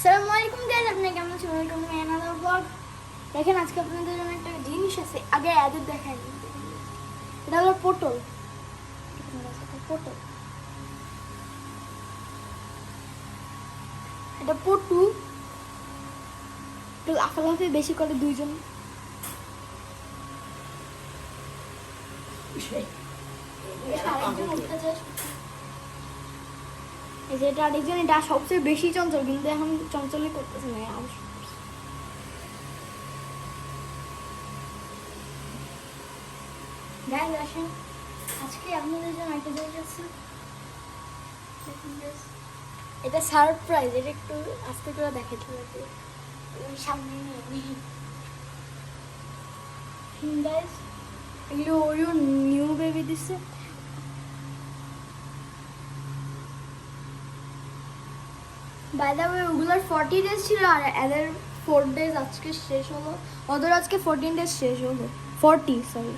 আসসালামু আলাইকুম গাইস, আপনি কেমন আছেন? Welcome to my another blog. দেখেন আজকে আপনাদের জন্য একটা জিনিস আছে। আগে এদের দেখাই, এটা হলো পটল। পটল, এটা পটু একটু লাফালাফি বেশি করে দুইজন। এই যে এটা আরেকজন, এটা সবচেয়ে বেশি চঞ্চল, কিন্তু এখন চঞ্চলই করতেছে না। গাইস আসেন, আজকে আপনাদের জন্য একটা জিনিস আছে। এটা সারপ্রাইজ, এটা একটু আস্তে করে দেখাতে হবে। সামনে নিয়ে গাইস, এগুলো ওরিও নিউ বেবি দিচ্ছে। বাই দ্য ওয়ে, ওগুলোর 40 ডেজ ছিল আর এদের 4 ডেজ আজকে শেষ হলো। ওদের আজকে 14 ডেজ শেষ হলো, 40 সরি।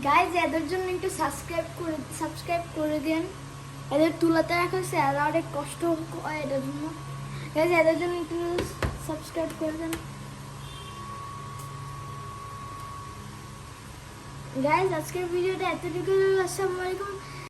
গাইজ এদের জন্য একটু সাবস্ক্রাইব করে দেন। এদের তুলাতে রাখা হয়েছে, এরা অনেক কষ্ট হয় এটার জন্য। গাইজ এদের জন্য একটু সাবস্ক্রাইব করে দেন। গাইজ আজকের ভিডিওটা এতটুকু। আসসালামু আলাইকুম।